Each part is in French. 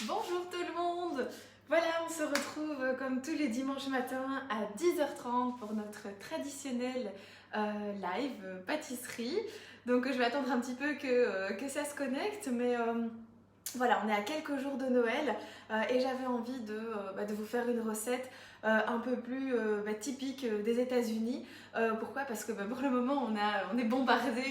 Bonjour tout le monde. Voilà, on se retrouve comme tous les dimanches matins à 10h30 pour notre traditionnel live pâtisserie. Donc je vais attendre un petit peu que ça se connecte, mais voilà, on est à quelques jours de Noël et j'avais envie de vous faire une recette un peu plus typique des États-Unis. Pourquoi? Parce que pour le moment, on est bombardé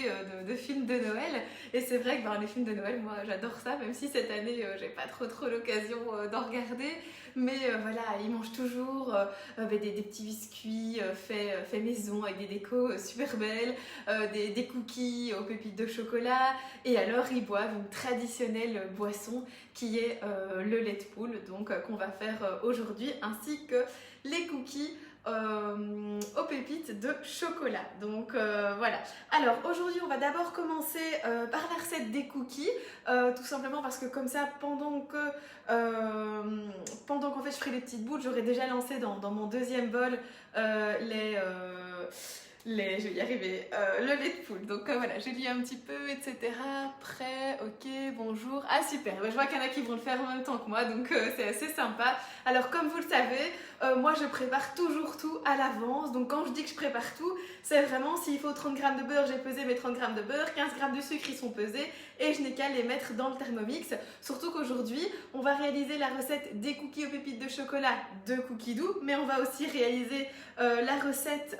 de films de Noël. Et c'est vrai que les films de Noël, moi j'adore ça, même si cette année j'ai pas trop l'occasion d'en regarder. Mais voilà, ils mangent toujours des petits biscuits faits maison avec des décos super belles, des cookies aux pépites de chocolat. Et alors ils boivent une traditionnelle boisson qui est le lait de poule, donc qu'on va faire aujourd'hui, ainsi que les cookies aux pépites de chocolat. Donc voilà. Alors aujourd'hui on va d'abord commencer par la recette des cookies, tout simplement parce que comme ça pendant qu'en fait je ferai les petites boules, j'aurai déjà lancé dans mon deuxième bol je vais y arriver, le lait de poule. Donc voilà, je lis un petit peu, etc. Prêt, ok, bonjour. Ah super, je vois qu'il y en a qui vont le faire en même temps que moi, donc c'est assez sympa. Alors comme vous le savez, moi je prépare toujours tout à l'avance. Donc quand je dis que je prépare tout, c'est vraiment s'il faut 30 g de beurre, j'ai pesé mes 30 g de beurre, 15 g de sucre, ils sont pesés et je n'ai qu'à les mettre dans le Thermomix. Surtout qu'aujourd'hui, on va réaliser la recette des cookies aux pépites de chocolat de Cookie Doux, mais on va aussi réaliser la recette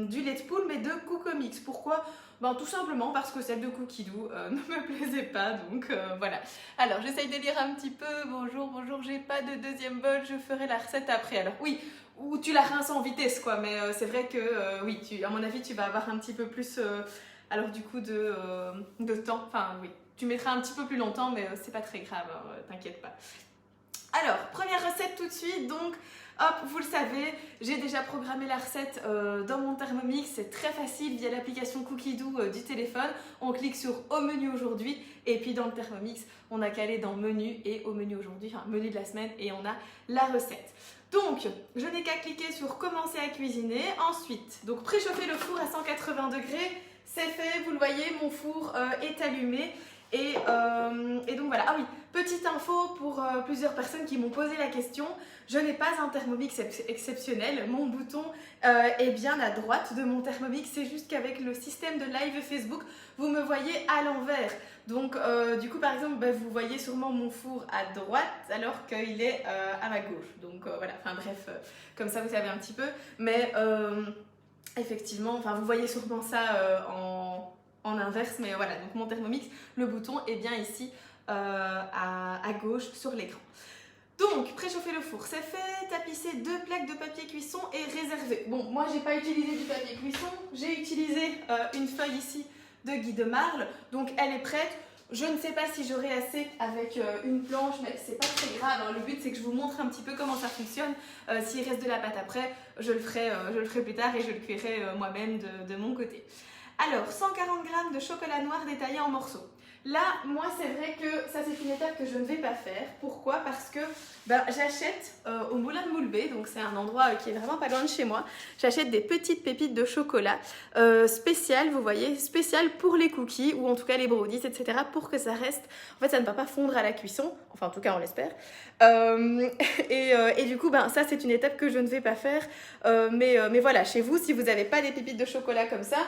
du lait de poule, mais de Cookomix. Pourquoi? Tout simplement parce que celle de Cookie Doux ne me plaisait pas, donc voilà. Alors j'essaye de lire un petit peu. Bonjour, j'ai pas de deuxième bol, je ferai la recette après. Alors oui, ou tu la rinces en vitesse quoi, mais c'est vrai que oui, à mon avis tu vas avoir un petit peu plus alors du coup de temps, enfin oui, tu mettras un petit peu plus longtemps, mais c'est pas très grave, hein, t'inquiète pas. Alors, première recette tout de suite, donc hop, vous le savez, j'ai déjà programmé la recette dans mon Thermomix, c'est très facile via l'application Cookie Doux du téléphone. On clique sur au menu aujourd'hui et puis dans le Thermomix, on a calé dans menu et au menu aujourd'hui, enfin menu de la semaine et on a la recette. Donc, je n'ai qu'à cliquer sur commencer à cuisiner. Ensuite, donc préchauffer le four à 180 degrés, c'est fait, vous le voyez, mon four est allumé. Et donc voilà, ah oui, petite info pour plusieurs personnes qui m'ont posé la question, je n'ai pas un Thermomix exceptionnel, mon bouton est bien à droite de mon Thermomix, c'est juste qu'avec le système de live Facebook, vous me voyez à l'envers. Donc du coup par exemple, vous voyez sûrement mon four à droite alors qu'il est à ma gauche. Donc voilà, enfin bref, comme ça vous savez un petit peu, mais effectivement, enfin vous voyez sûrement ça en inverse, mais voilà, donc mon Thermomix, le bouton est bien ici à gauche sur l'écran. Donc, préchauffer le four, c'est fait, tapisser 2 plaques de papier cuisson et réserver. Bon, moi j'ai pas utilisé du papier cuisson, j'ai utilisé une feuille ici de Guy de Marle, donc elle est prête. Je ne sais pas si j'aurai assez avec une planche, mais c'est pas très grave, hein. Le but c'est que je vous montre un petit peu comment ça fonctionne. S'il reste de la pâte après, je le ferai plus tard et je le cuirai moi-même de mon côté. Alors, 140 g de chocolat noir détaillé en morceaux. Là, moi, c'est vrai que ça, c'est une étape que je ne vais pas faire. Pourquoi? Parce que j'achète au Moulin de Moulbé, donc c'est un endroit qui est vraiment pas loin de chez moi, j'achète des petites pépites de chocolat spéciales, vous voyez, spéciales pour les cookies, ou en tout cas les brownies, etc., pour que ça reste... En fait, ça ne va pas fondre à la cuisson, enfin, en tout cas, on l'espère. Et du coup, ça, c'est une étape que je ne vais pas faire. Mais voilà, chez vous, si vous n'avez pas des pépites de chocolat comme ça,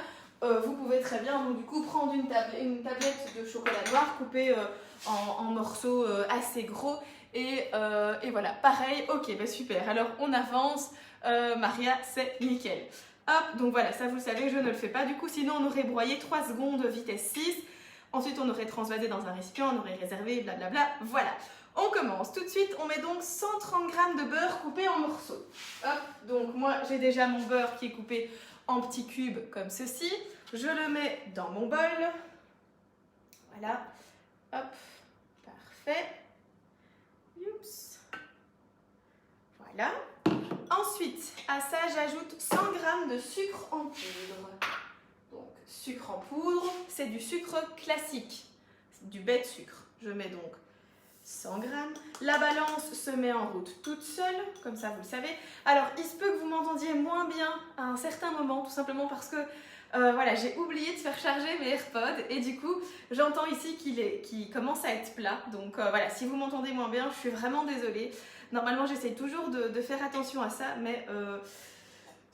vous pouvez très bien donc, du coup prendre une tablette de chocolat noir coupée en morceaux assez gros et voilà, pareil, ok, super, alors on avance, Maria, c'est nickel. Hop, donc voilà, ça vous le savez, je ne le fais pas, du coup sinon on aurait broyé 3 secondes vitesse 6, ensuite on aurait transvasé dans un récipient, on aurait réservé, blablabla, voilà. On commence, tout de suite on met donc 130 g de beurre coupé en morceaux. Hop, donc moi j'ai déjà mon beurre qui est coupé en petits cubes comme ceci. Je le mets dans mon bol. Voilà. Hop. Parfait. Oups. Voilà. Ensuite, à ça, j'ajoute 100 g de sucre en poudre. Donc, sucre en poudre, c'est du sucre classique. C'est du bête sucre. Je mets donc 100 g. La balance se met en route toute seule, comme ça vous le savez. Alors, il se peut que vous m'entendiez moins bien à un certain moment, tout simplement parce que Voilà, j'ai oublié de faire charger mes AirPods et du coup, j'entends ici qu'il commence à être plat. Donc voilà, si vous m'entendez moins bien, je suis vraiment désolée. Normalement, j'essaie toujours de faire attention à ça, mais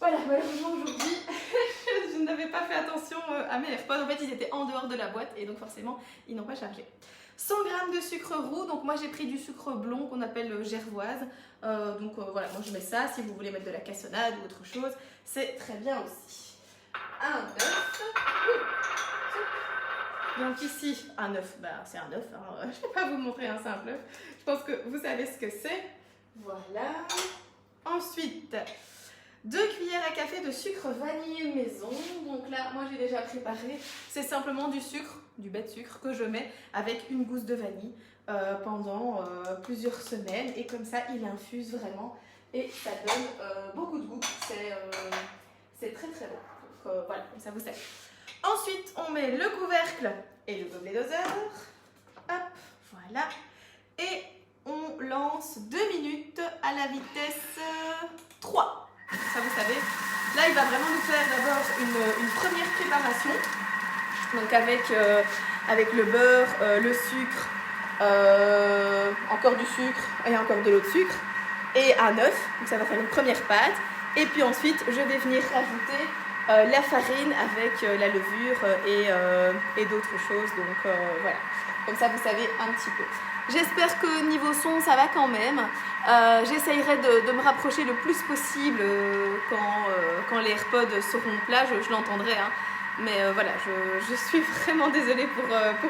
voilà, malheureusement aujourd'hui, je n'avais pas fait attention à mes AirPods. En fait, ils étaient en dehors de la boîte et donc forcément, ils n'ont pas chargé. 100 g de sucre roux, donc moi j'ai pris du sucre blond qu'on appelle gervoise. Voilà, moi je mets ça. Si vous voulez mettre de la cassonade ou autre chose, c'est très bien aussi. Un œuf. Donc ici, un œuf, c'est un œuf. Hein. Je ne vais pas vous montrer un simple œuf. Je pense que vous savez ce que c'est. Voilà. Ensuite, 2 cuillères à café de sucre vanillé maison. Donc là, moi j'ai déjà préparé. C'est simplement du sucre, du bête sucre que je mets avec une gousse de vanille pendant plusieurs semaines. Et comme ça, il infuse vraiment. Et ça donne beaucoup de goût. C'est très très bon. Donc voilà, comme ça vous savez. Ensuite, on met le couvercle et le gobelet doseur. Hop, voilà. Et on lance 2 minutes à la vitesse 3. Ça vous savez. Là, il va vraiment nous faire d'abord une première préparation. Donc avec le beurre, le sucre, encore du sucre et encore de l'eau de sucre et un œuf. Donc ça va faire une première pâte. Et puis ensuite, je vais venir rajouter la farine avec la levure et d'autres choses. Donc voilà, comme ça vous savez un petit peu. J'espère que niveau son ça va quand même. J'essayerai de me rapprocher le plus possible quand les AirPods seront plats, je l'entendrai. Hein. Mais voilà, je suis vraiment désolée pour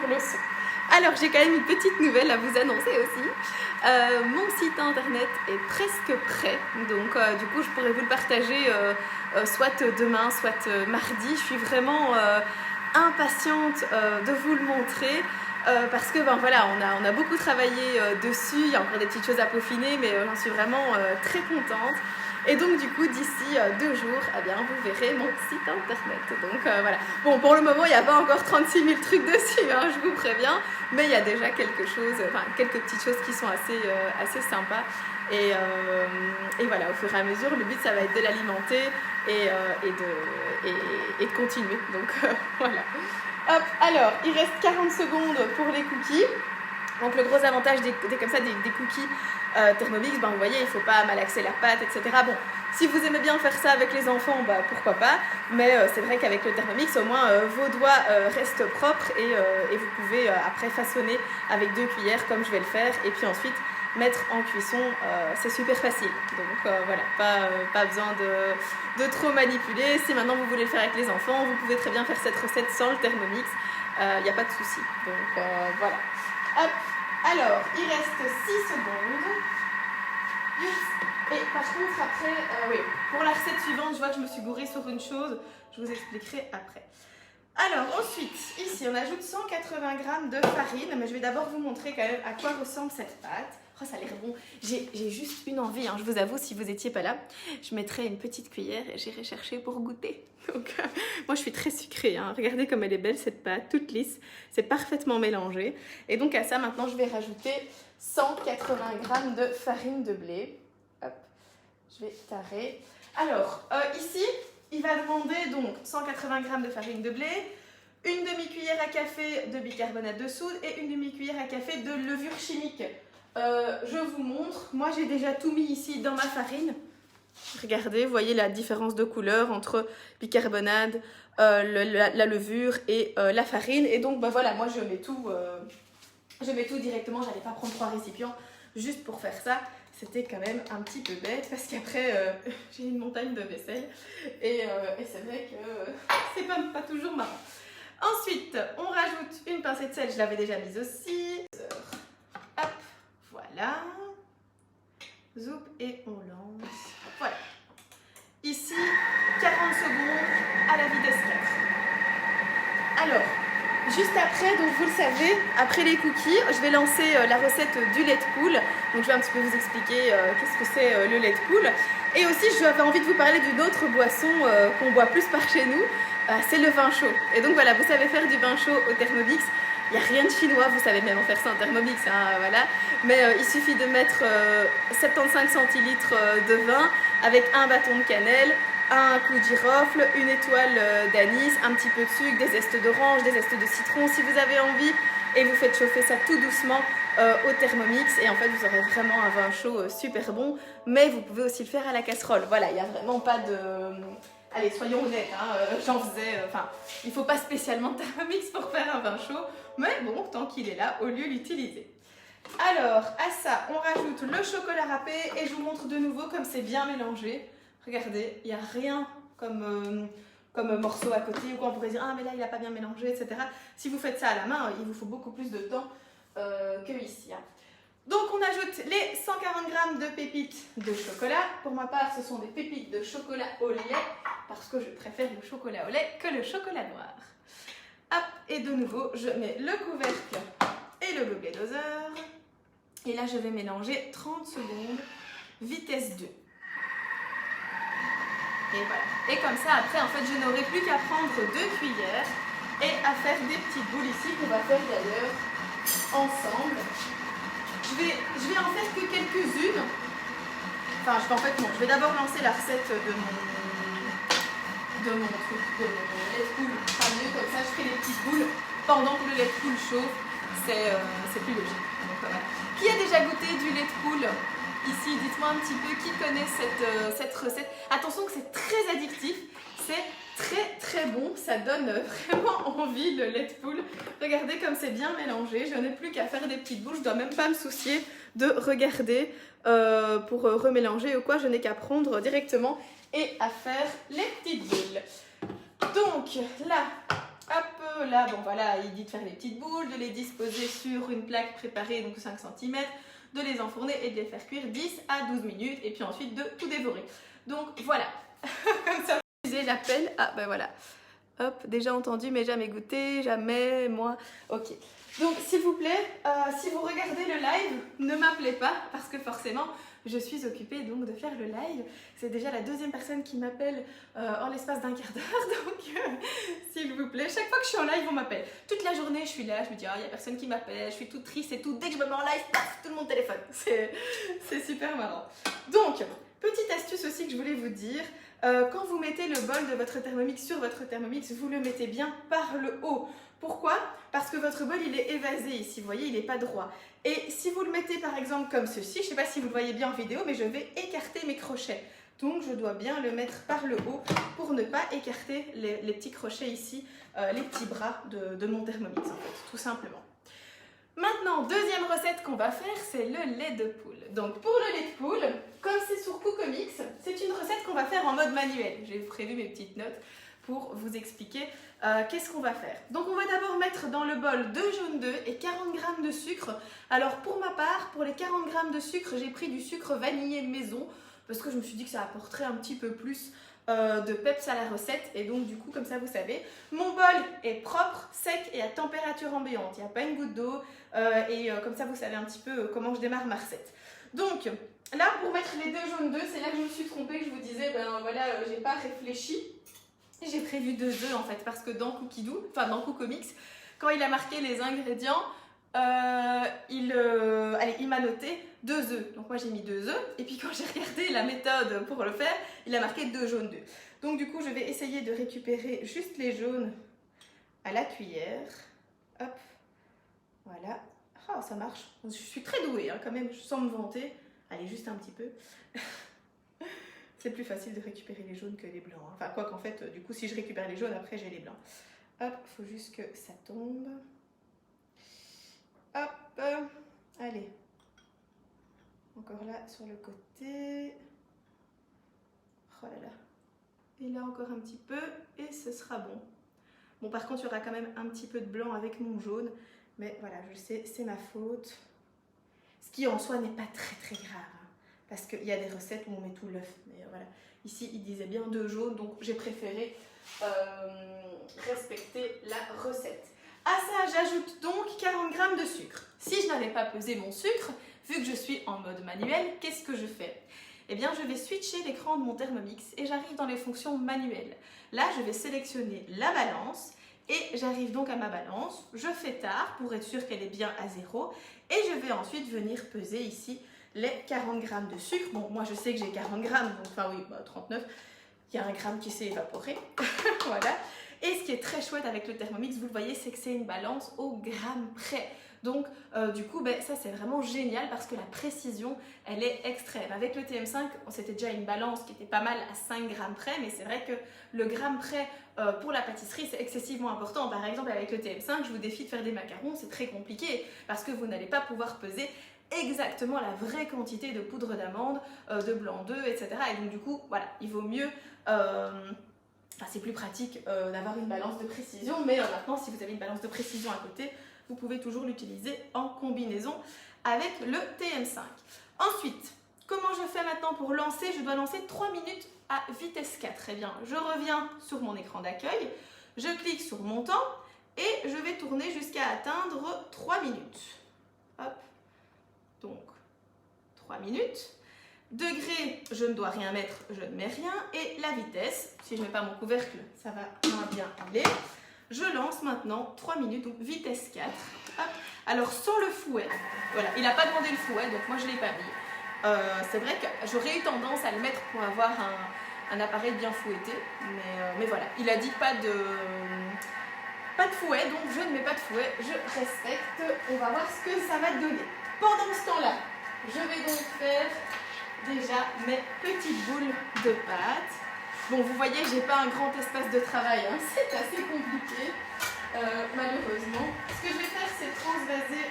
le son. Alors j'ai quand même une petite nouvelle à vous annoncer aussi. Mon site internet est presque prêt. Donc du coup je pourrais vous le partager soit demain, soit mardi. Je suis vraiment impatiente de vous le montrer. Parce que voilà, on a beaucoup travaillé dessus, il y a encore des petites choses à peaufiner, mais j'en suis vraiment très contente. Et donc du coup, d'ici 2 jours, eh bien, vous verrez mon site internet. Donc voilà. Bon, pour le moment, il n'y a pas encore 36 000 trucs dessus, hein, je vous préviens, mais il y a déjà quelques petites choses qui sont assez sympas. Et voilà, au fur et à mesure, le but, ça va être de l'alimenter et de continuer. Donc voilà. Hop, alors, il reste 40 secondes pour les cookies. Donc le gros avantage des cookies Thermomix, vous voyez, il ne faut pas malaxer la pâte, etc. Bon, si vous aimez bien faire ça avec les enfants, pourquoi pas. Mais c'est vrai qu'avec le Thermomix, au moins, vos doigts restent propres et vous pouvez après façonner avec 2 cuillères comme je vais le faire. Et puis ensuite, mettre en cuisson, c'est super facile. Donc voilà, pas besoin de trop manipuler. Si maintenant vous voulez le faire avec les enfants, vous pouvez très bien faire cette recette sans le Thermomix. Il n'y a pas de souci. Donc voilà. Hop, alors, il reste 6 secondes. Et par contre, après, oui, pour la recette suivante, je vois que je me suis gourée sur une chose. Je vous expliquerai après. Alors, ensuite, ici, on ajoute 180 g de farine. Mais je vais d'abord vous montrer quand même à quoi ressemble cette pâte. Oh, ça a l'air bon. J'ai juste une envie, hein, je vous avoue, si vous n'étiez pas là, je mettrais une petite cuillère et j'irai chercher pour goûter. Donc, moi, je suis très sucrée. Hein. Regardez comme elle est belle, cette pâte, toute lisse. C'est parfaitement mélangé. Et donc, à ça, maintenant, je vais rajouter 180 g de farine de blé. Hop, je vais tarer. Alors, ici, il va demander donc 180 g de farine de blé, une demi-cuillère à café de bicarbonate de soude et une demi-cuillère à café de levure chimique. Je vous montre, moi j'ai déjà tout mis ici dans ma farine. Regardez, vous voyez la différence de couleur entre bicarbonate, la levure et la farine. Et donc voilà, moi je mets tout directement, j'allais pas prendre 3 récipients juste pour faire ça. C'était quand même un petit peu bête parce qu'après j'ai une montagne de vaisselle et c'est vrai que c'est pas toujours marrant. Ensuite, on rajoute une pincée de sel, je l'avais déjà mise aussi. Hop. Voilà, zoup et on lance. Voilà. Ici, 40 secondes à la vitesse 4. Alors, juste après, donc vous le savez, après les cookies, je vais lancer la recette du lait de poule. Donc je vais un petit peu vous expliquer qu'est-ce que c'est le lait de poule. Et aussi, j'avais envie de vous parler d'une autre boisson qu'on boit plus par chez nous, c'est le vin chaud. Et donc voilà, vous savez faire du vin chaud au Thermomix. Il n'y a rien de chinois, vous savez même en faire ça en Thermomix, hein, voilà. Mais il suffit de mettre 75 centilitres de vin avec un bâton de cannelle, un clou de girofle, une étoile d'anis, un petit peu de sucre, des zestes d'orange, des zestes de citron si vous avez envie, et vous faites chauffer ça tout doucement au Thermomix, et en fait vous aurez vraiment un vin chaud super bon, mais vous pouvez aussi le faire à la casserole. Voilà, il n'y a vraiment pas de... Allez, soyons honnêtes, hein, j'en faisais... Enfin, il ne faut pas spécialement de Thermomix pour faire un vin chaud, mais bon, tant qu'il est là, au lieu l'utiliser. Alors, à ça, on rajoute le chocolat râpé, et je vous montre de nouveau comme c'est bien mélangé. Regardez, il n'y a rien comme morceau à côté, ou quoi on pourrait dire « Ah, mais là, il n'a pas bien mélangé, etc. » Si vous faites ça à la main, il vous faut beaucoup plus de temps que ici. Hein. Donc, on ajoute les 140 g de pépites de chocolat. Pour ma part, ce sont des pépites de chocolat au lait, parce que je préfère le chocolat au lait que le chocolat noir. Hop, et de nouveau, je mets le couvercle et le gobelet doseur. Et là, je vais mélanger 30 secondes, vitesse 2. Et voilà. Et comme ça, après, en fait, je n'aurai plus qu'à prendre 2 cuillères et à faire des petites boules ici, qu'on va faire d'ailleurs ensemble. Je vais en faire que quelques-unes. Enfin, je vais d'abord lancer la recette de mon lait de poule. Ce sera mieux, comme ça, je fais les petites boules pendant que le lait de poule chauffe. C'est plus logique. Donc, voilà. Qui a déjà goûté du lait de poule ici? Dites-moi un petit peu qui connaît cette recette. Attention que c'est très addictif, c'est très bon, ça donne vraiment envie le lait de poule. Regardez comme c'est bien mélangé, je n'ai plus qu'à faire des petites boules, je ne dois même pas me soucier de regarder pour remélanger ou quoi, je n'ai qu'à prendre directement et à faire les petites boules. Donc là, hop, là, bon voilà, il dit de faire les petites boules, de les disposer sur une plaque préparée, donc 5 cm, de les enfourner et de les faire cuire 10 à 12 minutes et puis ensuite de tout dévorer. Donc voilà, ça faisait l'appel. Ah ben voilà, hop, déjà entendu mais jamais goûté, jamais moi, ok. Donc s'il vous plaît, si vous regardez le live, ne m'appelez pas parce que forcément je suis occupée donc de faire le live. C'est déjà la deuxième personne qui m'appelle en l'espace d'un quart d'heure, donc s'il vous plaît, chaque fois que je suis en live on m'appelle. Toute la journée je suis là, je me dis il n'y a personne qui m'appelle, je suis toute triste et tout. Dès que je me mets en live, paf, tout le monde téléphone. C'est super marrant. Donc, petite astuce aussi que je voulais vous dire. Quand vous mettez le bol de votre Thermomix sur votre Thermomix, vous le mettez bien par le haut. Pourquoi? Parce que votre bol il est évasé ici, vous voyez, il n'est pas droit. Et si vous le mettez par exemple comme ceci, je ne sais pas si vous le voyez bien en vidéo, mais je vais écarter mes crochets. Donc je dois bien le mettre par le haut pour ne pas écarter les petits crochets ici, les petits bras de mon Thermomix en fait, tout simplement. Maintenant, deuxième recette qu'on va faire, c'est le lait de poule. Donc pour le lait de poule, comme c'est sur Coocomix, c'est une recette qu'on va faire en mode manuel. J'ai prévu mes petites notes pour vous expliquer qu'est-ce qu'on va faire. Donc on va d'abord mettre dans le bol 2 jaunes d'œufs et 40 g de sucre. Alors pour ma part, pour les 40 g de sucre, j'ai pris du sucre vanillé maison parce que je me suis dit que ça apporterait un petit peu plus de peps à la recette et donc du coup comme ça vous savez, mon bol est propre, sec et à température ambiante, il n'y a pas une goutte d'eau et comme ça vous savez un petit peu comment je démarre ma recette. Donc là pour mettre les 2 jaunes d'œufs, c'est là que je me suis trompée, que je vous disais ben voilà j'ai pas réfléchi, j'ai prévu 2 œufs en fait parce que dans Cookidoo, enfin dans Coocomix, quand il a marqué les ingrédients, il m'a noté 2 œufs. Donc moi j'ai mis 2 œufs et puis quand j'ai regardé la méthode pour le faire, il a marqué 2 jaunes d'œufs. Donc du coup je vais essayer de récupérer juste les jaunes à la cuillère. Hop, voilà. Ah ça marche. Je suis très douée hein, quand même, sans me vanter. Allez juste un petit peu. C'est plus facile de récupérer les jaunes que les blancs. Hein. Enfin quoi qu'en fait du coup si je récupère les jaunes après j'ai les blancs. Hop, il faut juste que ça tombe. Hop, allez, encore là sur le côté, oh là là, et là encore un petit peu, et ce sera bon. Bon par contre il y aura quand même un petit peu de blanc avec mon jaune, mais voilà je le sais, c'est ma faute, ce qui en soi n'est pas très grave, hein, parce qu'il y a des recettes où on met tout l'œuf, mais voilà, ici il disait bien 2 jaunes, donc j'ai préféré respecter la recette. À ça, j'ajoute donc 40 g de sucre. Si je n'avais pas pesé mon sucre, vu que je suis en mode manuel, qu'est-ce que je fais? Eh bien, je vais switcher l'écran de mon Thermomix et j'arrive dans les fonctions manuelles. Là, je vais sélectionner la balance et j'arrive donc à ma balance. Je fais tard pour être sûr qu'elle est bien à 0 et je vais ensuite venir peser ici les 40 g de sucre. Bon, moi, je sais que j'ai 40 g, donc enfin oui, 39. il y a un gramme qui s'est évaporé. Voilà. Et ce qui est très chouette avec le Thermomix, vous le voyez, c'est que c'est une balance au gramme près. Donc du coup, ça c'est vraiment génial parce que la précision, elle est extrême. Avec le TM5, c'était déjà une balance qui était pas mal à 5 grammes près, mais c'est vrai que le gramme près pour la pâtisserie, c'est excessivement important. Par exemple, avec le TM5, je vous défie de faire des macarons, c'est très compliqué parce que vous n'allez pas pouvoir peser exactement la vraie quantité de poudre d'amande, de blanc d'œuf, etc. Et donc du coup, voilà, il vaut mieux... c'est plus pratique d'avoir une balance de précision, mais maintenant, si vous avez une balance de précision à côté, vous pouvez toujours l'utiliser en combinaison avec le TM5. Ensuite, comment je fais maintenant pour lancer? Je dois lancer 3 minutes à vitesse 4. Eh bien, je reviens sur mon écran d'accueil, je clique sur mon temps et je vais tourner jusqu'à atteindre 3 minutes. Hop, donc 3 minutes. Degré, je ne dois rien mettre, je ne mets rien. Et la vitesse, si je ne mets pas mon couvercle, ça va moins bien aller. Je lance maintenant 3 minutes, donc vitesse 4. Hop. Alors sans le fouet, voilà, il n'a pas demandé le fouet, donc moi je ne l'ai pas mis. C'est vrai que j'aurais eu tendance à le mettre pour avoir un appareil bien fouetté, mais voilà, il a dit pas de fouet, donc je ne mets pas de fouet, je respecte. On va voir ce que ça va donner. Pendant ce temps-là, je vais donc faire déjà mes petites boules de pâte. Bon, vous voyez, j'ai pas un grand espace de travail, hein. C'est assez compliqué, malheureusement. Ce que je vais faire, c'est transvaser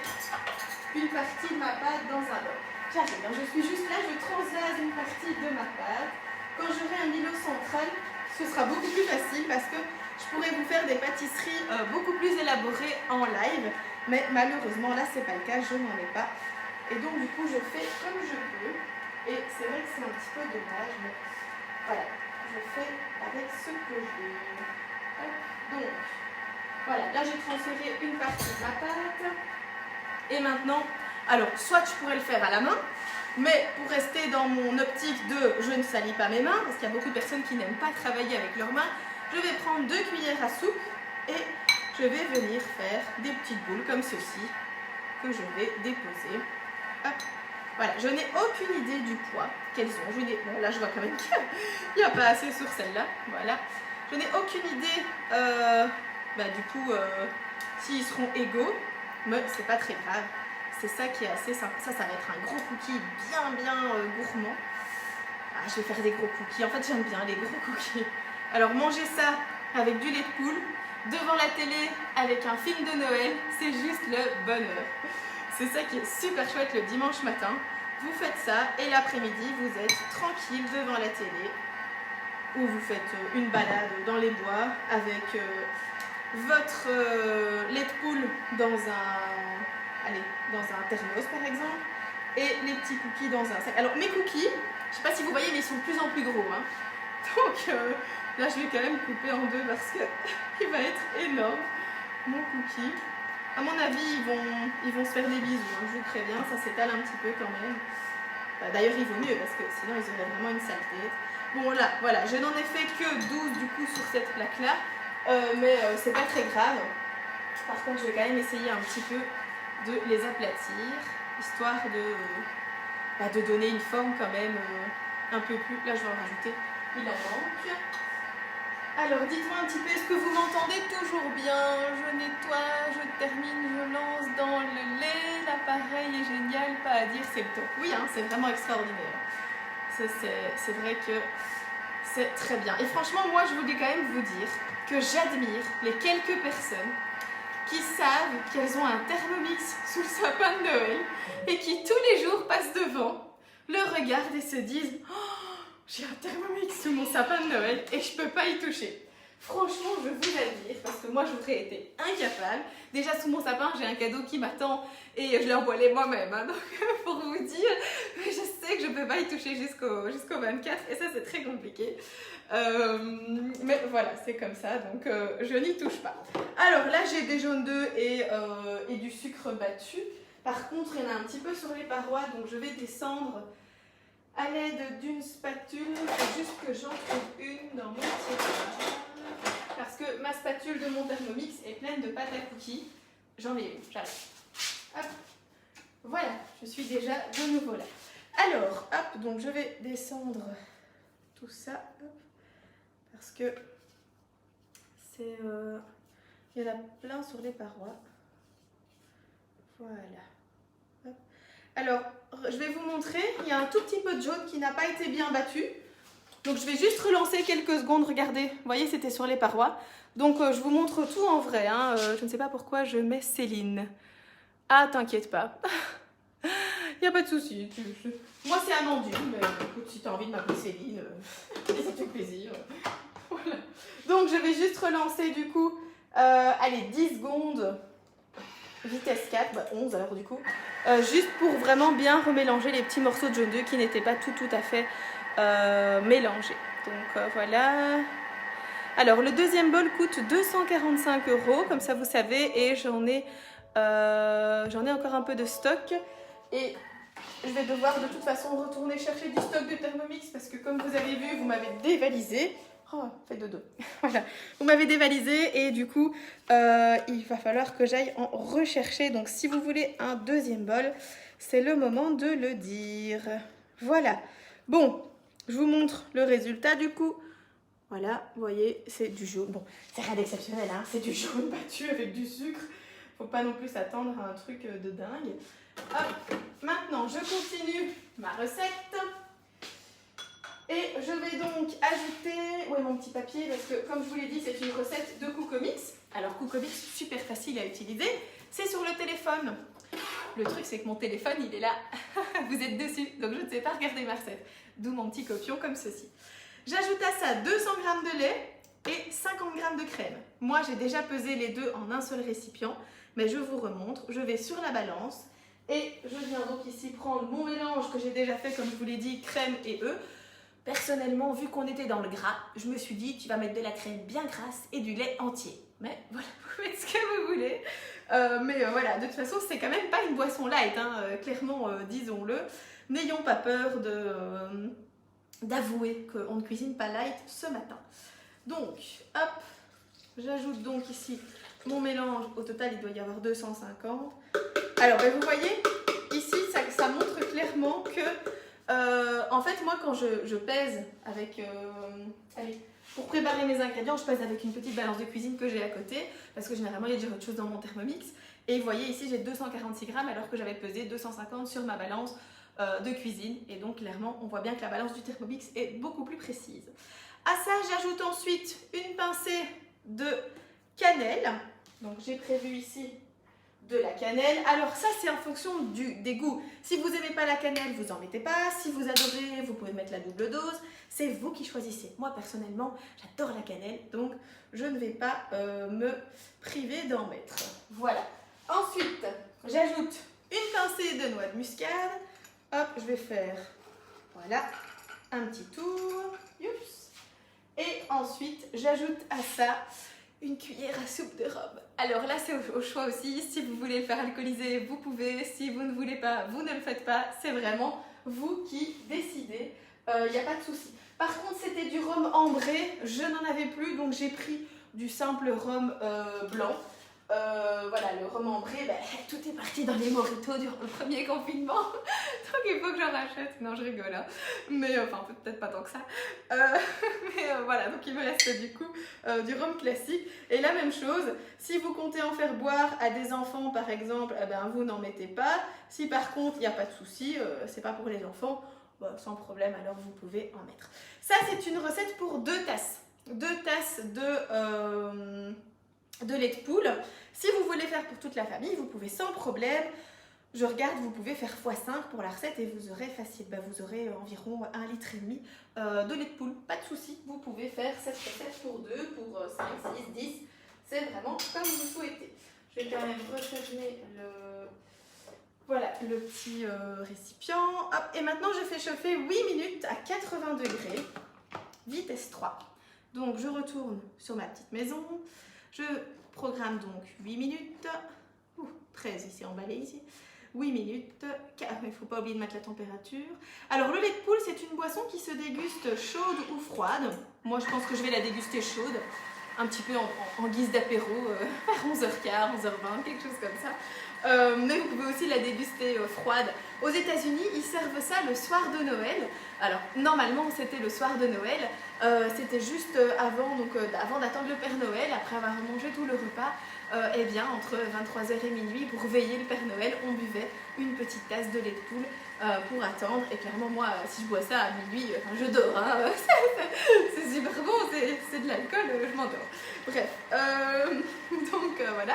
une partie de ma pâte dans un bol. J'arrive, hein. Je suis juste là, je transvase une partie de ma pâte. Quand j'aurai un îlot central, ce sera beaucoup plus facile parce que je pourrais vous faire des pâtisseries beaucoup plus élaborées en live. Mais malheureusement, là, c'est pas le cas, je n'en ai pas. Et donc, du coup, je fais comme je peux. Et c'est vrai que c'est un petit peu dommage, mais voilà, je fais avec ce que j'ai. Donc, voilà, là j'ai transféré une partie de ma pâte. Et maintenant, alors, soit je pourrais le faire à la main, mais pour rester dans mon optique de je ne salis pas mes mains, parce qu'il y a beaucoup de personnes qui n'aiment pas travailler avec leurs mains, je vais prendre 2 cuillères à soupe et je vais venir faire des petites boules comme ceci, que je vais déposer. Hop. Voilà, je n'ai aucune idée du poids qu'elles ont. Bon, là, je vois quand même qu'il n'y a pas assez sur celle-là. Voilà. Je n'ai aucune idée, du coup, s'ils seront égaux. Mais c'est pas très grave. C'est ça qui est assez sympa. Ça va être un gros cookie bien gourmand. Ah, je vais faire des gros cookies. En fait, j'aime bien les gros cookies. Alors, manger ça avec du lait de poule, devant la télé, avec un film de Noël, c'est juste le bonheur. C'est ça qui est super chouette le dimanche matin. Vous faites ça et l'après-midi, vous êtes tranquille devant la télé ou vous faites une balade dans les bois avec votre lait de poule dans un thermos par exemple et les petits cookies dans un sac. Alors mes cookies, je ne sais pas si vous voyez, mais ils sont de plus en plus gros. Hein. Donc là, je vais quand même couper en deux parce qu'il va être énorme, mon cookie. À mon avis, ils vont se faire des bisous, hein, je vous préviens, ça s'étale un petit peu quand même. D'ailleurs, il vaut mieux parce que sinon, ils auraient vraiment une sale tête. Bon, là, voilà, je n'en ai fait que 12 du coup sur cette plaque-là, mais c'est pas très grave. Par contre, je vais quand même essayer un petit peu de les aplatir, histoire de donner une forme quand même un peu plus... Là, je vais en rajouter, il en manque. Alors, dites-moi un petit peu, est-ce que vous m'entendez toujours bien? Je nettoie, je termine, je lance dans le lait. L'appareil est génial, pas à dire, c'est le top. Oui, hein, c'est vraiment extraordinaire. C'est vrai que c'est très bien. Et franchement, moi, je voulais quand même vous dire que j'admire les quelques personnes qui savent qu'elles ont un Thermomix sous le sapin de Noël et qui, tous les jours, passent devant, le regardent et se disent « Oh, j'ai un Thermomix sous mon sapin de Noël et je peux pas y toucher. » Franchement, je vous admire parce que moi, j'aurais été incapable. Déjà, sous mon sapin, j'ai un cadeau qui m'attend et je l'ai emballé moi-même. Hein, donc, pour vous dire, je sais que je peux pas y toucher jusqu'au 24 et ça, c'est très compliqué. Mais voilà, c'est comme ça, donc je n'y touche pas. Alors là, j'ai des jaunes d'œufs et du sucre battu. Par contre, il y en a un petit peu sur les parois, donc je vais descendre à l'aide d'une spatule. Il faut juste que j'en trouve une dans mon tiroir. Parce que ma spatule de mon Thermomix est pleine de pâte à cookies. J'en ai une, j'arrive. Hop, voilà, je suis déjà de nouveau là. Alors, hop, donc je vais descendre tout ça. Hop. parce que c'est... il y en a plein sur les parois. Voilà. Hop. Alors, je vais vous montrer, il y a un tout petit peu de jaune qui n'a pas été bien battu. Donc je vais juste relancer quelques secondes, regardez, vous voyez c'était sur les parois. Donc je vous montre tout en vrai, hein. Je ne sais pas pourquoi je mets Céline. Ah t'inquiète pas, il n'y a pas de souci. Moi c'est Amandine, mais écoute si tu as envie de m'appeler Céline, ça te fait plaisir. Voilà. Donc je vais juste relancer du coup, allez 10 secondes, vitesse 4, bah 11 alors du coup. Juste pour vraiment bien remélanger les petits morceaux de jaune d'œuf qui n'étaient pas tout à fait... mélangé. Donc voilà. Alors le deuxième bol coûte 245 €, comme ça vous savez, et j'en ai encore un peu de stock. Et je vais devoir de toute façon retourner chercher du stock de Thermomix parce que comme vous avez vu, vous m'avez dévalisé. Oh, fait dodo. Voilà. Vous m'avez dévalisé et du coup, il va falloir que j'aille en rechercher. Donc si vous voulez un deuxième bol, c'est le moment de le dire. Voilà. Bon. Je vous montre le résultat du coup. Voilà, vous voyez, c'est du jaune. Bon, c'est rien d'exceptionnel, hein, c'est du jaune battu avec du sucre. Faut pas non plus s'attendre à un truc de dingue. Hop, maintenant je continue ma recette. Et je vais donc ajouter... Ouais, mon petit papier, parce que comme je vous l'ai dit, c'est une recette de Cookomix. Alors Cookomix, super facile à utiliser. C'est sur le téléphone. Le truc, c'est que mon téléphone, il est là. Vous êtes dessus, donc je ne sais pas regarder ma recette. D'où mon petit copion comme ceci. J'ajoute à ça 200 g de lait et 50 g de crème. Moi, j'ai déjà pesé les deux en un seul récipient, mais je vous remontre. Je vais sur la balance et je viens donc ici prendre mon mélange que j'ai déjà fait, comme je vous l'ai dit, crème et œufs. Personnellement, vu qu'on était dans le gras, je me suis dit, tu vas mettre de la crème bien grasse et du lait entier. Mais voilà, vous faites ce que vous voulez. Voilà, de toute façon, c'est quand même pas une boisson light, hein, clairement, disons-le. N'ayons pas peur d'avouer qu'on ne cuisine pas light ce matin. Donc, hop, j'ajoute donc ici mon mélange. Au total, il doit y avoir 250. Alors, vous voyez, ici, ça montre clairement que, en fait, moi, quand je pèse avec... allez, pour préparer mes ingrédients, je pèse avec une petite balance de cuisine que j'ai à côté, parce que généralement, il y a déjà autre chose dans mon Thermomix. Et vous voyez, ici, j'ai 246 grammes, alors que j'avais pesé 250 sur ma balance de cuisine. Et donc, clairement, on voit bien que la balance du Thermomix est beaucoup plus précise. À ça, j'ajoute ensuite une pincée de cannelle. Donc, j'ai prévu ici de la cannelle. Alors, ça, c'est en fonction des goûts. Si vous n'aimez pas la cannelle, vous n'en mettez pas. Si vous adorez, vous pouvez mettre la double dose. C'est vous qui choisissez. Moi, personnellement, j'adore la cannelle. Donc, je ne vais pas me priver d'en mettre. Voilà. Ensuite, j'ajoute une pincée de noix de muscade. Hop, je vais faire, voilà, un petit tour. Youps. Et ensuite, j'ajoute à ça une cuillère à soupe de rhum. Alors là, c'est au choix aussi. Si vous voulez le faire alcooliser, vous pouvez. Si vous ne voulez pas, vous ne le faites pas. C'est vraiment vous qui décidez. Il n'y a pas de souci. Par contre, c'était du rhum ambré. Je n'en avais plus, donc j'ai pris du simple rhum blanc. Voilà, le rhum ambré, tout est parti dans les mojitos durant le premier confinement. Donc il faut que j'en rachète. Non, je rigole, hein. Mais enfin, peut-être pas tant que ça. Voilà, donc il me reste du coup du rhum classique. Et la même chose, si vous comptez en faire boire à des enfants par exemple, vous n'en mettez pas. Si par contre, il n'y a pas de souci, c'est pas pour les enfants, sans problème, alors vous pouvez en mettre. Ça, c'est une recette pour 2 tasses. 2 tasses de lait de poule. Si vous voulez faire pour toute la famille, vous pouvez sans problème. Je regarde, vous pouvez faire x5 pour la recette et vous aurez facile. Vous aurez environ 1,5 litre de lait de poule. Pas de souci, vous pouvez faire cette recette pour 2, pour 5, 6, 10. C'est vraiment comme vous souhaitez. Je vais quand même refermer le petit récipient. Hop. Et maintenant, je fais chauffer 8 minutes à 80 degrés, vitesse 3. Donc, je retourne sur ma petite maison. Je programme donc 8 minutes, 13 ici emballé ici, 8 minutes, il ne faut pas oublier de mettre la température. Alors le lait de poule, c'est une boisson qui se déguste chaude ou froide. Moi je pense que je vais la déguster chaude. un petit peu en guise d'apéro, vers 11h15, 11h20, quelque chose comme ça. Mais vous pouvez aussi la déguster froide. Aux États-Unis, ils servent ça le soir de Noël. Alors, normalement, c'était le soir de Noël. C'était juste avant d'attendre le Père Noël, après avoir mangé tout le repas. Eh bien, entre 23h et minuit, pour veiller le Père Noël, on buvait une petite tasse de lait de poule pour attendre. Et clairement, moi, si je bois ça à minuit, je dors. Hein. C'est super bon, c'est de l'alcool, je m'endors. Bref, donc voilà.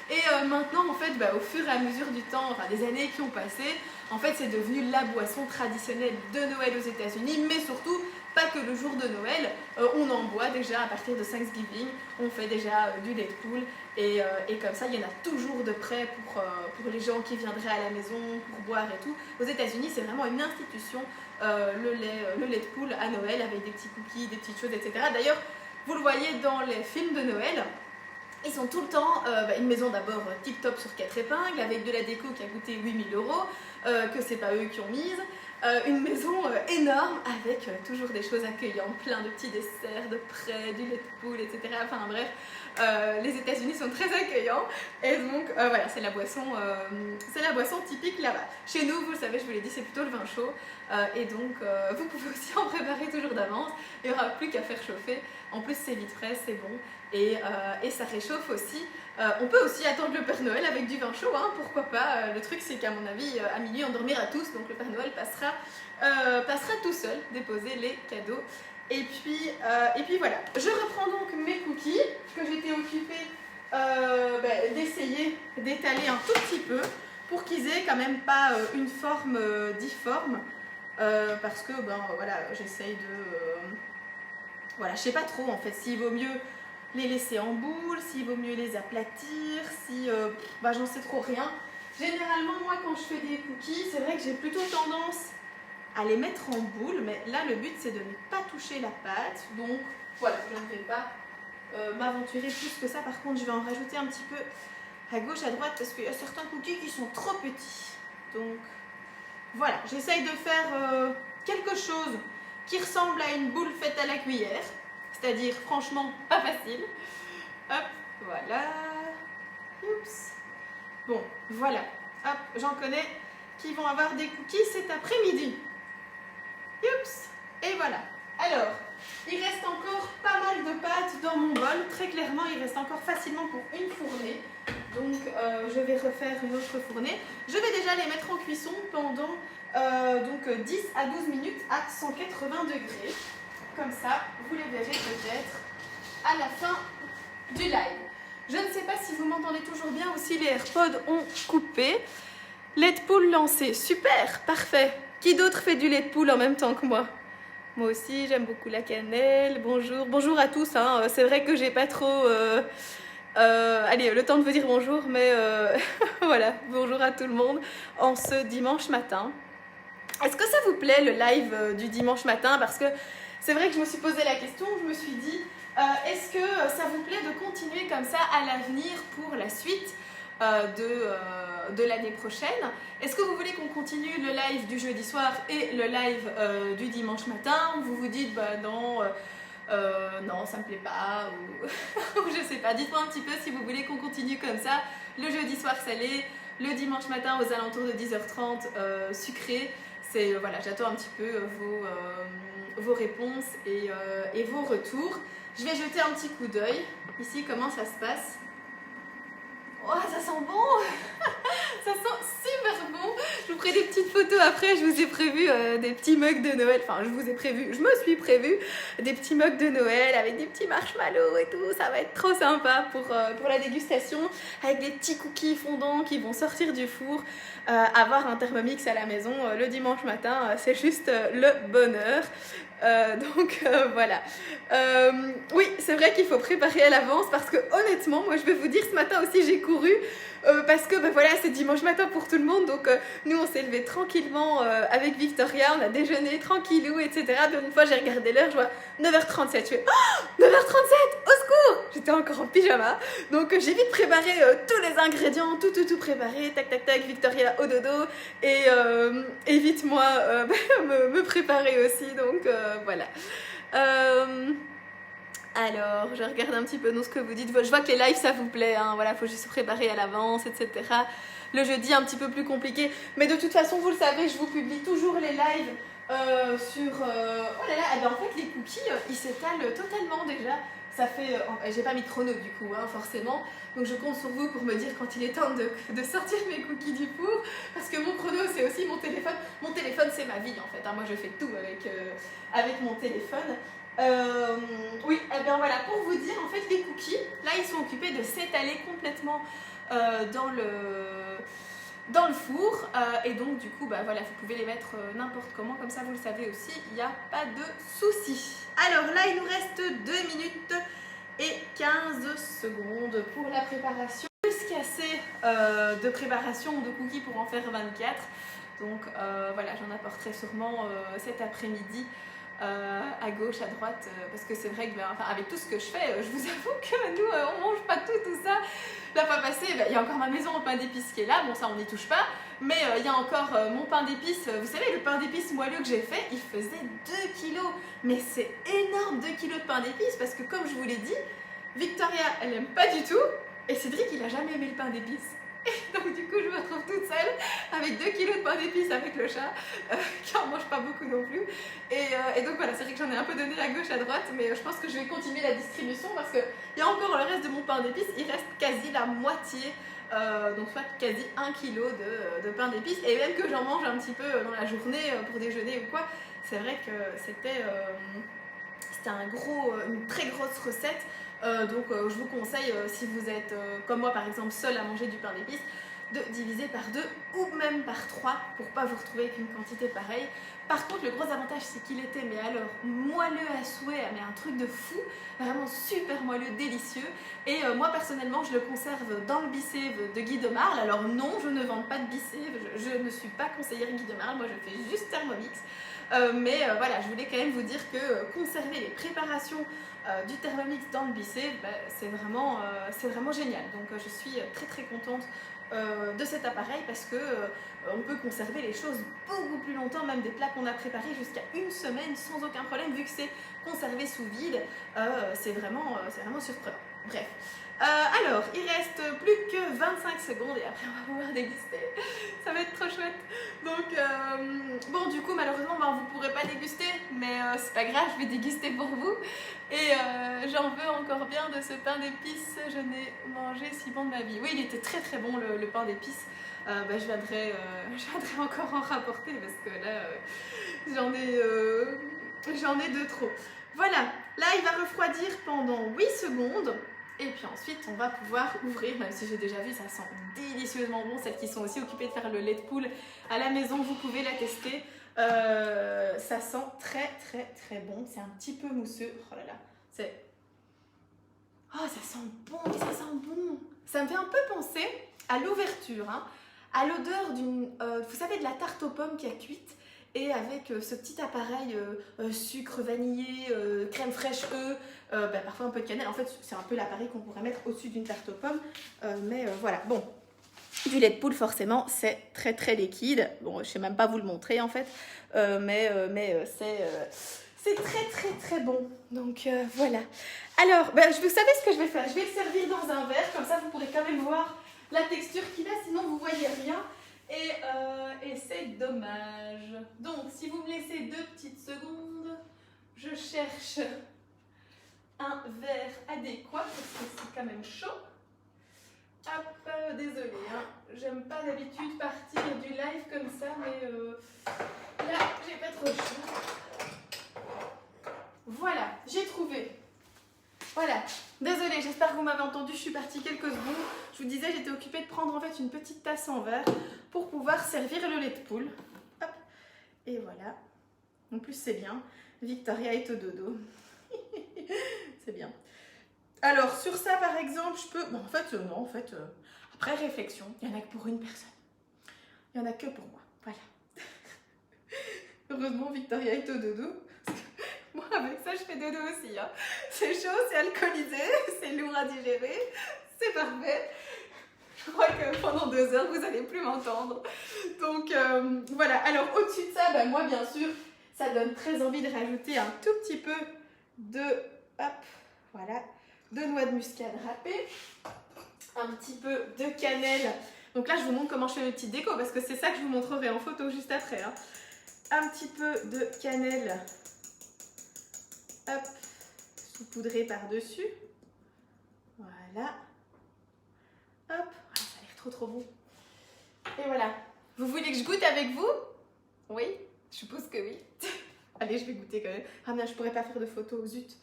Et maintenant, en fait, au fur et à mesure du temps, enfin des années qui ont passé, en fait, c'est devenu la boisson traditionnelle de Noël aux États-Unis, mais surtout, pas que le jour de Noël, on en boit déjà à partir de Thanksgiving, on fait déjà du lait de poule, et comme ça, il y en a toujours de prêt pour les gens qui viendraient à la maison, pour boire et tout. Aux États-Unis, c'est vraiment une institution, le lait de poule à Noël, avec des petits cookies, des petites choses, etc. D'ailleurs, vous le voyez dans les films de Noël, ils sont tout le temps, une maison d'abord tip-top sur 4 épingles, avec de la déco qui a coûté 8 000 €, que c'est pas eux qui ont mise. Une maison énorme avec toujours des choses accueillantes, plein de petits desserts, de prêts, du lait de poule, etc. Enfin bref, les États-Unis sont très accueillants et donc voilà, c'est la boisson typique là-bas. Chez nous, vous le savez, je vous l'ai dit, c'est plutôt le vin chaud et donc vous pouvez aussi en préparer toujours d'avance. Il n'y aura plus qu'à faire chauffer. En plus, c'est vite frais, c'est bon et ça réchauffe aussi. On peut aussi attendre le Père Noël avec du vin chaud, hein, pourquoi pas. Le truc, c'est qu'à mon avis, à minuit, on dormira tous, donc le Père Noël passera tout seul déposer les cadeaux. Et puis voilà. Je reprends donc mes cookies que j'étais occupée d'essayer d'étaler un tout petit peu pour qu'ils aient quand même pas une forme difforme, parce que voilà, j'essaye de voilà, je sais pas trop en fait s'il vaut mieux les laisser en boule, s'il vaut mieux les aplatir, si j'en sais trop rien. Généralement, moi quand je fais des cookies, c'est vrai que j'ai plutôt tendance à les mettre en boule, mais là le but c'est de ne pas toucher la pâte, donc voilà, je ne vais pas m'aventurer plus que ça. Par contre, je vais en rajouter un petit peu à gauche, à droite, parce qu'il y a certains cookies qui sont trop petits. Donc voilà, j'essaye de faire quelque chose qui ressemble à une boule faite à la cuillère, c'est-à-dire franchement pas facile. Hop, voilà. Oups. Bon, voilà. Hop, j'en connais qui vont avoir des cookies cet après-midi. Oups. Et voilà. Alors, il reste encore pas mal de pâte dans mon bol. Très clairement, il reste encore facilement pour une fournée. Donc, je vais refaire une autre fournée. Je vais déjà les mettre en cuisson pendant 10 à 12 minutes à 180 degrés. Comme ça, vous les verrez peut-être à la fin du live. Je ne sais pas si vous m'entendez toujours bien ou si les AirPods ont coupé. Lait de poule lancé, super, parfait. Qui d'autre fait du lait de poule en même temps que moi? Moi aussi, j'aime beaucoup la cannelle. Bonjour à tous. Hein. C'est vrai que j'ai pas trop... allez, le temps de vous dire bonjour, mais voilà, bonjour à tout le monde en ce dimanche matin. Est-ce que ça vous plaît le live du dimanche matin? Parce que c'est vrai que je me suis posé la question, je me suis dit, est-ce que ça vous plaît de continuer comme ça à l'avenir pour la suite de l'année prochaine? Est-ce que vous voulez qu'on continue le live du jeudi soir et le live du dimanche matin? Vous vous dites, non, ça me plaît pas, ou je sais pas. Dites-moi un petit peu si vous voulez qu'on continue comme ça, le jeudi soir salé, le dimanche matin aux alentours de 10h30 sucré. Voilà, j'attends un petit peu vos réponses et vos retours. Je vais jeter un petit coup d'œil ici, comment ça se passe. Oh, ça sent bon. Ça sent super bon. Je vous ferai des petites photos après. Je vous ai prévu des petits mugs de Noël. Enfin, je me suis prévu des petits mugs de Noël avec des petits marshmallows et tout. Ça va être trop sympa pour la dégustation, avec des petits cookies fondants qui vont sortir du four. Avoir un Thermomix à la maison le dimanche matin, c'est juste le bonheur. Donc voilà. Oui, c'est vrai qu'il faut préparer à l'avance parce que honnêtement, moi je vais vous dire, ce matin aussi j'ai couru parce que voilà, c'est dimanche matin pour tout le monde. Donc nous on s'est levé tranquillement avec Victoria, on a déjeuné tranquillou, etc. Puis une fois j'ai regardé l'heure, je vois 9h37. Je fais 9h37, au secours! J'étais encore en pyjama. Donc j'ai vite préparé tous les ingrédients, tout préparé, tac tac tac, Victoria au dodo et vite moi me préparer aussi. Donc voilà. Alors, je regarde un petit peu dans ce que vous dites. Je vois que les lives, ça vous plaît. Hein. Voilà, faut juste se préparer à l'avance, etc. Le jeudi, un petit peu plus compliqué. Mais de toute façon, vous le savez, je vous publie toujours les lives sur... Oh là là, eh ben, en fait, les cookies, ils s'étalent totalement déjà. Ça fait... j'ai pas mis de chrono du coup, hein, forcément. Donc je compte sur vous pour me dire quand il est temps de sortir mes cookies du four. Parce que mon chrono, c'est aussi mon téléphone. Mon téléphone, c'est ma vie, en fait. Hein. Moi, je fais tout avec mon téléphone. Oui, et bien voilà, pour vous dire, en fait, les cookies, là, ils sont occupés de s'étaler complètement dans le four. Et donc, du coup, bah voilà, vous pouvez les mettre n'importe comment, comme ça, vous le savez aussi, il n'y a pas de souci. Alors là, il nous reste 2 minutes et 15 secondes pour la préparation. Plus qu'assez de préparation de cookies pour en faire 24. Donc voilà, j'en apporterai sûrement cet après-midi. À gauche, à droite, parce que c'est vrai que avec tout ce que je fais, je vous avoue que nous, on mange pas tout ça. La fois passée, il y a encore ma maison au pain d'épices qui est là, bon ça on n'y touche pas, mais il y a encore mon pain d'épices, vous savez le pain d'épices moelleux que j'ai fait, il faisait 2 kilos, mais c'est énorme 2 kilos de pain d'épices, parce que comme je vous l'ai dit, Victoria elle aime pas du tout, et Cédric il a jamais aimé le pain d'épices. Et donc du coup je me retrouve toute seule avec 2 kilos de pain d'épices avec le chat qui en mange pas beaucoup non plus et donc voilà, c'est vrai que j'en ai un peu donné à gauche à droite, mais je pense que je vais continuer la distribution parce qu'il y a encore le reste de mon pain d'épices, il reste quasi la moitié, donc soit quasi 1 kilo de pain d'épices, et même que j'en mange un petit peu dans la journée pour déjeuner ou quoi. C'est vrai que c'était une très grosse recette. Donc je vous conseille, si vous êtes comme moi par exemple seul à manger du pain d'épices, de diviser par 2 ou même par 3 pour pas vous retrouver avec une quantité pareille. Par contre, le gros avantage c'est qu'il était, mais alors moelleux à souhait, mais un truc de fou, vraiment super moelleux, délicieux. Et moi personnellement je le conserve dans le Bicève de Guy de Marle. Alors non, je ne vends pas de Bicève, je ne suis pas conseillère Guy de Marle, moi je fais juste Thermomix. Mais voilà, je voulais quand même vous dire que conserver les préparations du Thermomix dans le Bicève, c'est vraiment génial. Donc je suis très très contente de cet appareil parce que on peut conserver les choses beaucoup plus longtemps, même des plats qu'on a préparés jusqu'à 1 semaine sans aucun problème, vu que c'est conservé sous vide. C'est vraiment surprenant. Bref. Alors, il reste plus que 25 secondes et après on va pouvoir déguster. Ça va être trop chouette. Donc, bon, du coup, malheureusement, vous ne pourrez pas déguster, mais c'est pas grave, je vais déguster pour vous. Et j'en veux encore bien de ce pain d'épices. Je n'ai mangé si bon de ma vie. Oui, il était très très bon le pain d'épices. Je viendrai encore en rapporter parce que là, j'en ai de trop. Voilà, là, il va refroidir pendant 8 secondes. Et puis ensuite, on va pouvoir ouvrir, même si j'ai déjà vu, ça sent délicieusement bon. Celles qui sont aussi occupées de faire le lait de poule à la maison, vous pouvez la tester. Ça sent très très très bon. C'est un petit peu mousseux. Oh là là, c'est... Oh, ça sent bon, mais ça sent bon. Ça me fait un peu penser à l'ouverture, hein, à l'odeur d'une... vous savez, de la tarte aux pommes qui a cuite. Et avec ce petit appareil sucre vanillé, crème fraîche œufs, parfois un peu de cannelle. En fait, c'est un peu l'appareil qu'on pourrait mettre au-dessus d'une tarte aux pommes. Mais voilà, bon. Du lait de poule, forcément, c'est très très liquide. Bon, je ne sais même pas vous le montrer en fait. Mais c'est très très très bon. Donc voilà. Alors, vous savez ce que je vais faire? Je vais le servir dans un verre. Comme ça, vous pourrez quand même voir la texture qu'il a. Sinon, vous ne voyez rien. Et c'est dommage. Donc, si vous me laissez 2 petites secondes, je cherche un verre adéquat parce que c'est quand même chaud. Hop, désolée, hein. J'aime pas d'habitude partir du live comme ça, mais là, j'ai pas trop chaud. Voilà, j'ai trouvé. Voilà, désolée, j'espère que vous m'avez entendu, je suis partie quelques secondes. Je vous disais, j'étais occupée de prendre en fait une petite tasse en verre pour pouvoir servir le lait de poule. Hop, et voilà. En plus, c'est bien. Victoria est au dodo. C'est bien. Alors, sur ça, par exemple, je peux... Bon, en fait, après réflexion, il n'y en a que pour une personne. Il n'y en a que pour moi. Voilà. Heureusement, Victoria est au dodo. Moi, avec ça, je fais dodo aussi. Hein. C'est chaud, c'est alcoolisé, c'est lourd à digérer, c'est parfait. Je crois que pendant 2 heures, vous n'allez plus m'entendre. Donc, voilà. Alors, au-dessus de ça, moi, bien sûr, ça donne très envie de rajouter un tout petit peu de... Hop, Voilà, 2 noix de muscade râpées, un petit peu de cannelle. Donc là, je vous montre comment je fais mes petites décos parce que c'est ça que je vous montrerai en photo juste après. Hein. Un petit peu de cannelle, hop, saupoudrée par-dessus. Voilà. Hop, oh, ça a l'air trop bon. Et voilà. Vous voulez que je goûte avec vous? Oui, je suppose que oui. Allez, je vais goûter quand même. Ah bien, je pourrais pas faire de photos, zut.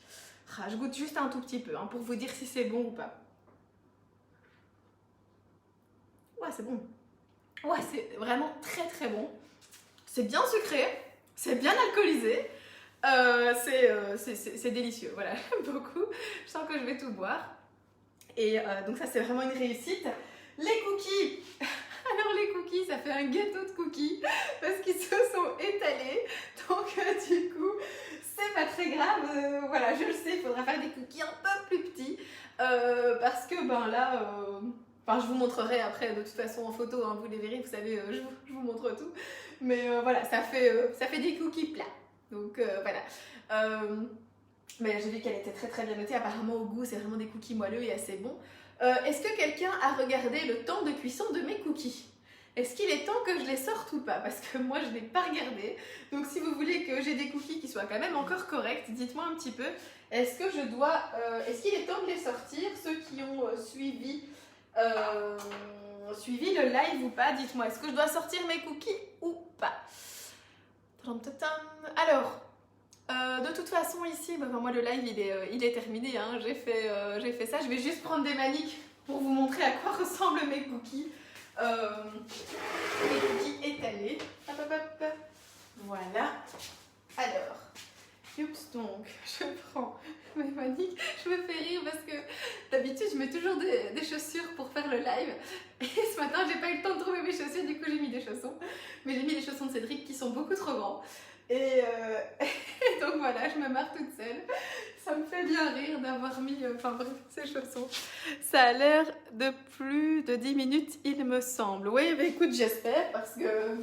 Ah, je goûte juste un tout petit peu hein, pour vous dire si c'est bon ou pas. Ouais, c'est bon. Ouais, c'est vraiment très bon. C'est bien sucré, c'est bien alcoolisé. C'est délicieux, voilà, j'aime beaucoup. Je sens que je vais tout boire. Et donc ça, c'est vraiment une réussite. Les cookies. Alors les cookies, ça fait un gâteau de cookies parce qu'ils se sont étalés. Donc du coup, c'est pas très grave. Voilà, je le sais, il faudra faire des cookies un peu plus petits. Parce que ben là... Enfin, je vous montrerai après, de toute façon, en photo, hein, vous les verrez, vous savez, je vous montre tout. Mais voilà, ça fait des cookies plats. Donc voilà. Mais j'ai vu qu'elle était très bien notée. Apparemment, au goût, c'est vraiment des cookies moelleux et assez bons. Est-ce que quelqu'un a regardé le temps de cuisson de mes cookies? Est-ce qu'il est temps que je les sorte ou pas? Parce que moi, je n'ai pas regardé. Donc, si vous voulez que j'ai des cookies qui soient quand même encore corrects, dites-moi un petit peu. Est-ce que je dois... est-ce qu'il est temps de les sortir? Ceux qui ont suivi le live ou pas, dites-moi. Est-ce que je dois sortir mes cookies ou pas? Alors... de toute façon ici, moi le live il est terminé, hein. J'ai fait ça, je vais juste prendre des maniques pour vous montrer à quoi ressemblent mes cookies. Les cookies étalés. Hop, hop, hop. Voilà. Alors, oups, donc je prends mes maniques. Je me fais rire parce que d'habitude je mets toujours des chaussures pour faire le live. Et ce matin j'ai pas eu le temps de trouver mes chaussures, du coup j'ai mis des chaussons. Mais j'ai mis les chaussons de Cédric qui sont beaucoup trop grands. Et donc voilà, je me marre toute seule. Ça me fait bien rire d'avoir mis, enfin bref, ces chaussons. Ça a l'air de plus de 10 minutes, il me semble. Oui, bah écoute, j'espère, parce que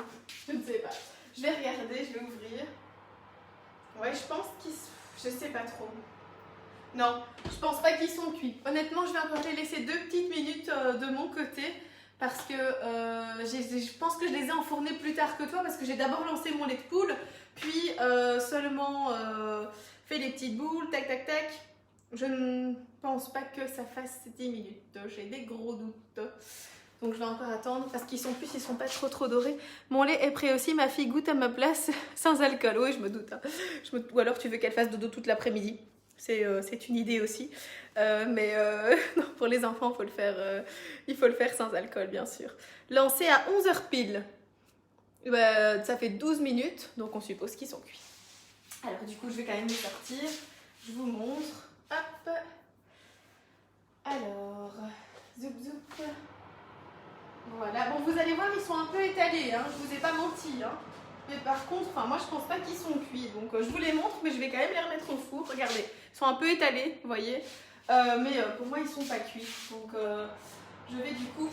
je ne sais pas. Je vais regarder, je vais ouvrir. Ouais, je pense je sais pas trop. Non, je pense pas qu'ils sont cuits. Honnêtement, je vais encore les laisser 2 petites minutes de mon côté. Parce que je pense que je les ai enfournés plus tard que toi, parce que j'ai d'abord lancé mon lait de poule, puis seulement fait les petites boules, tac tac tac. Je ne pense pas que ça fasse 10 minutes, j'ai des gros doutes. Donc je vais encore attendre, parce qu'ils sont pas trop dorés. Mon lait est prêt aussi, ma fille goûte à ma place, sans alcool. Oui, je me doute. Hein. Ou alors tu veux qu'elle fasse dodo toute l'après-midi. C'est une idée aussi. Non, pour les enfants, il faut le faire sans alcool, bien sûr. Lancé à 11h pile. Ça fait 12 minutes, donc on suppose qu'ils sont cuits. Alors du coup, je vais quand même les sortir. Je vous montre. Hop. Alors, zoup zoup. Voilà. Bon, vous allez voir, ils sont un peu étalés. Hein. Je vous ai pas menti. Hein. Mais par contre, moi je pense pas qu'ils sont cuits. Donc je vous les montre, mais je vais quand même les remettre au four. Regardez, ils sont un peu étalés, vous voyez. Mais pour moi, ils sont pas cuits. Donc je vais du coup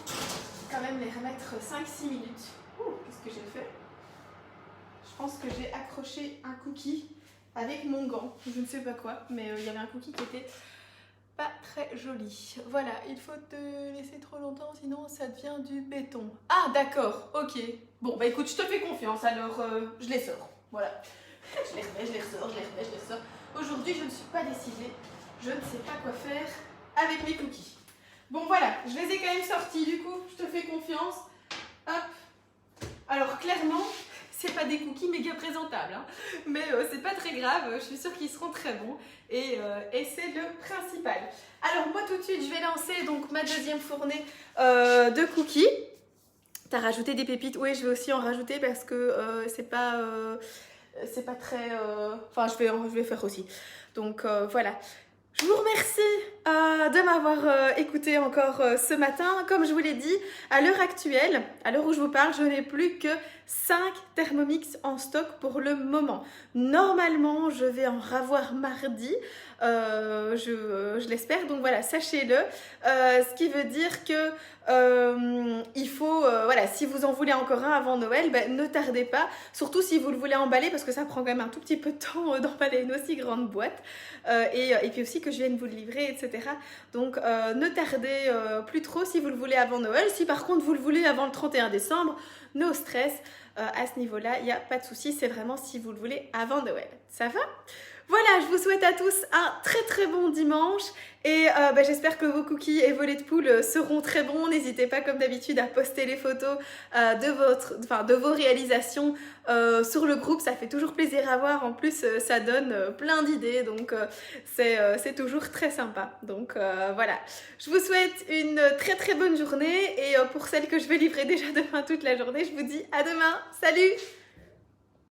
quand même les remettre 5-6 minutes. Qu'est-ce que j'ai fait? Je pense que j'ai accroché un cookie avec mon gant. Je ne sais pas quoi, mais il y avait un cookie qui était pas très joli. Voilà, il faut te laisser trop longtemps, sinon ça devient du béton. Ah d'accord, ok. Bon bah écoute, je te fais confiance, alors je les sors. Voilà. Je les remets, je les ressors, je les remets, je les ressors. Aujourd'hui, je ne suis pas décidée. Je ne sais pas quoi faire avec mes cookies. Bon voilà, je les ai quand même sortis du coup, je te fais confiance. Hop. Alors clairement, c'est pas des cookies méga présentables, hein. Mais c'est pas très grave, je suis sûre qu'ils seront très bons et c'est le principal. Alors moi tout de suite, je vais lancer donc ma deuxième fournée de cookies. T'as rajouté des pépites? Oui, je vais aussi en rajouter parce que c'est pas très... Enfin, je vais faire aussi. Donc voilà. Je vous remercie de m'avoir écouté encore ce matin. Comme je vous l'ai dit, à l'heure actuelle, à l'heure où je vous parle, je n'ai plus que 5 Thermomix en stock pour le moment. Normalement, je vais en ravoir mardi, je l'espère, donc voilà, sachez-le. Ce qui veut dire que il faut, voilà, si vous en voulez encore un avant Noël, ben, ne tardez pas, surtout si vous le voulez emballer, parce que ça prend quand même un tout petit peu de temps d'emballer une aussi grande boîte, et puis aussi que je vienne vous le livrer, etc. Donc ne tardez plus trop si vous le voulez avant Noël. Si par contre vous le voulez avant le 31 décembre, no stress, à ce niveau-là, il n'y a pas de souci, c'est vraiment si vous le voulez avant Noël. Ça va ? Voilà, je vous souhaite à tous un très bon dimanche et j'espère que vos cookies et vos laits de poule seront très bons. N'hésitez pas comme d'habitude à poster les photos de vos réalisations sur le groupe, ça fait toujours plaisir à voir. En plus, ça donne plein d'idées, donc c'est toujours très sympa. Donc voilà, je vous souhaite une très bonne journée et pour celles que je vais livrer déjà demain toute la journée, je vous dis à demain. Salut!